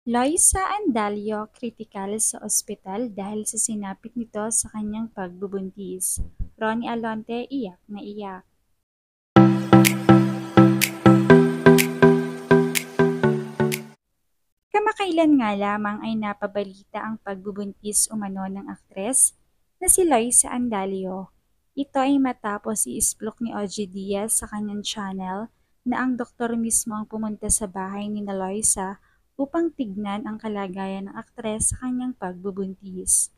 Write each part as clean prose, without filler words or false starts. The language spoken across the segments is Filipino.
Loisa Andalio kritikal sa ospital dahil sa sinapit nito sa kanyang pagbubuntis. Ronnie Alonte iyak na iyak. Kamakailan nga lamang ay napabalita ang pagbubuntis umano ng aktres na si Loisa Andalio. Ito ay matapos i-isplok ni OG Diaz sa kanyang channel na ang doktor mismo ang pumunta sa bahay ni na Loisa upang tignan ang kalagayan ng aktres sa kanyang pagbubuntis.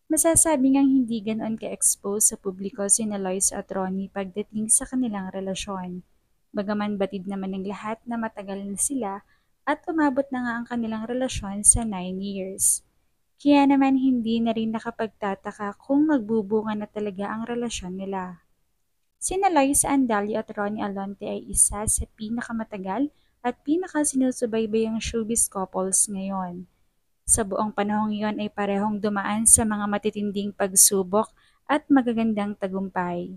Masasabi ngang hindi ganoon ka-expose sa publiko sina Loisa at Ronnie pagdating sa kanilang relasyon. Bagaman batid naman ng lahat na matagal na sila at umabot na nga ang kanilang relasyon sa 9 years. Kaya naman hindi na rin nakapagtataka kung magbubunga na talaga ang relasyon nila. Sina Loisa Andalio at Ronnie Alonte ay isa sa pinakamatagal at pinakasinusubaybayang showbiz couples ngayon. Sa buong panahong iyon ay parehong dumaan sa mga matitinding pagsubok at magagandang tagumpay.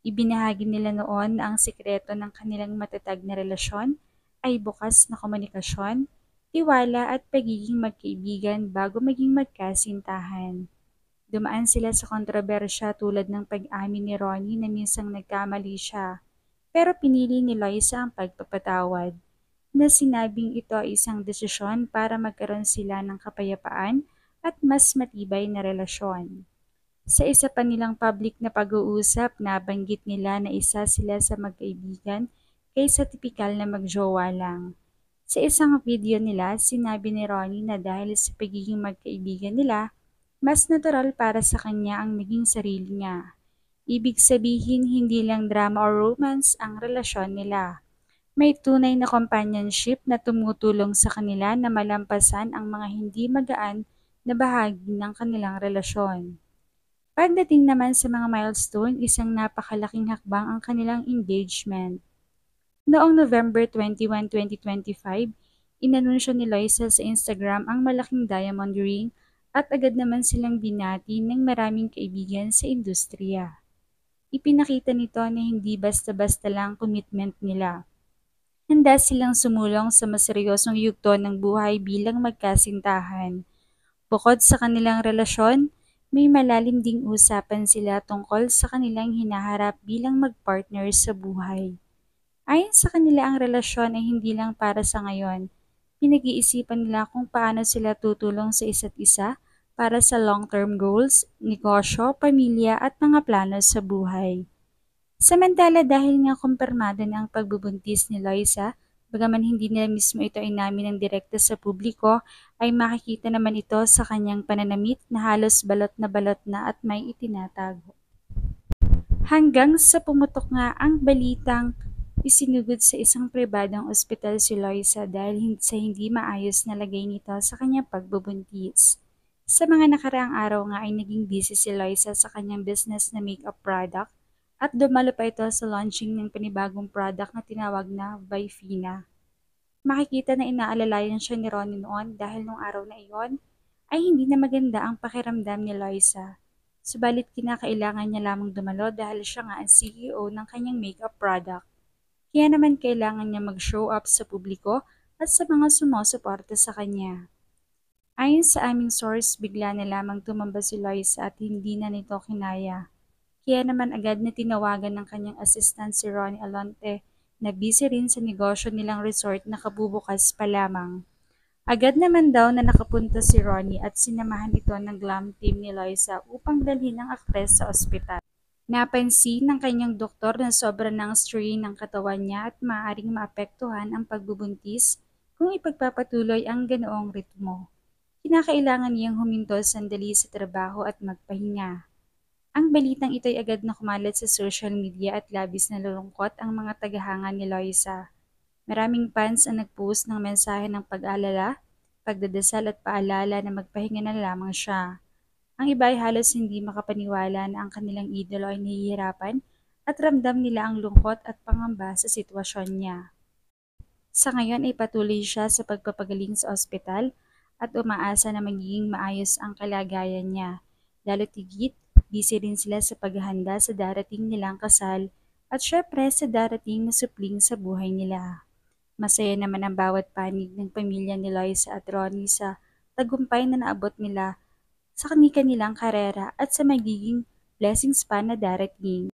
Ibinahagi nila noon na ang sikreto ng kanilang matatag na relasyon ay bukas na komunikasyon, tiwala at pagiging magkaibigan bago maging magkasintahan. Dumaan sila sa kontrobersya tulad ng pag-amin ni Ronnie na minsang nagkamali siya, pero pinili ni Loisa ang pagpapatawad, na sinabing ito ay isang desisyon para magkaroon sila ng kapayapaan at mas matibay na relasyon. Sa isa pa nilang public na pag-uusap, nabanggit nila na isa sila sa magkaibigan kaysa tipikal na magjowa lang. Sa isang video nila, sinabi ni Ronnie na dahil sa pagiging magkaibigan nila, mas natural para sa kanya ang maging sarili niya. Ibig sabihin hindi lang drama or romance ang relasyon nila. May tunay na companionship na tumutulong sa kanila na malampasan ang mga hindi magaan na bahagi ng kanilang relasyon. Pagdating naman sa mga milestone, isang napakalaking hakbang ang kanilang engagement. Noong November 21, 2025, inanunsyo ni Loisa sa Instagram ang malaking diamond ring at agad naman silang binati ng maraming kaibigan sa industriya. Ipinakita nito na hindi basta-basta lang commitment nila. Handa silang sumulong sa maseryosong yugto ng buhay bilang magkasintahan. Bukod sa kanilang relasyon, may malalim ding usapan sila tungkol sa kanilang hinaharap bilang mag-partner sa buhay. Ayon sa kanila ang relasyon ay hindi lang para sa ngayon. Pinag-iisipan nila kung paano sila tutulong sa isa't isa para sa long-term goals, negosyo, pamilya at mga plano sa buhay. Samantala dahil nga kumpirmado na ang pagbubuntis ni Loisa, bagaman hindi nila mismo ito inamin ng direkta sa publiko, ay makikita naman ito sa kanyang pananamit na halos balot na at may itinatago. Hanggang sa pumutok nga ang balitang isinugod sa isang pribadong ospital si Loisa dahil sa hindi maayos na lagay nito sa kanyang pagbubuntis. Sa mga nakaraang araw nga ay naging busy si Loisa sa kanyang business na makeup product at dumalo pa ito sa launching ng panibagong product na tinawag na Vifina. Makikita na inaalalayan siya ni Ronnie noon dahil nung araw na iyon ay hindi na maganda ang pakiramdam ni Loisa. Subalit kinakailangan niya lamang dumalo dahil siya nga ang CEO ng kanyang makeup product. Kaya naman kailangan niya mag-show up sa publiko at sa mga sumusuporta sa kanya. Ayon sa aming source, bigla na lamang tumamba si Loisa at hindi na nito kinaya. Kaya naman agad na tinawagan ng kanyang assistant si Ronnie Alonte na busy rin sa negosyo nilang resort na kabubukas pa lamang. Agad naman daw na nakapunta si Ronnie at sinamahan ito ng glam team ni Loisa upang dalhin ang aktres sa ospital. Napansin ng kanyang doktor na sobra ng strain ng katawan niya at maaaring maapektuhan ang pagbubuntis kung ipagpapatuloy ang ganoong ritmo. Kinakailangan niyang huminto sandali sa trabaho at magpahinga. Ang balitang ito'y agad na kumalat sa social media at labis na nalulungkot ang mga tagahanga ni Loisa. Maraming fans ang nagpost ng mensahe ng pag-alala, pagdadasal at paalala na magpahinga na lamang siya. Ang iba ay halos hindi makapaniwala na ang kanilang idolo ay nahihirapan at ramdam nila ang lungkot at pangamba sa sitwasyon niya. Sa ngayon ay patuloy siya sa pagpapagaling sa ospital at umaasa na magiging maayos ang kalagayan niya. Lalo tigit, busy rin sila sa paghahanda sa darating nilang kasal at syempre sa darating na supling sa buhay nila. Masaya naman ang bawat panig ng pamilya ni Loisa at Ronnie sa tagumpay na naabot nila sa kani-kanilang karera at sa magiging blessings pa na darating.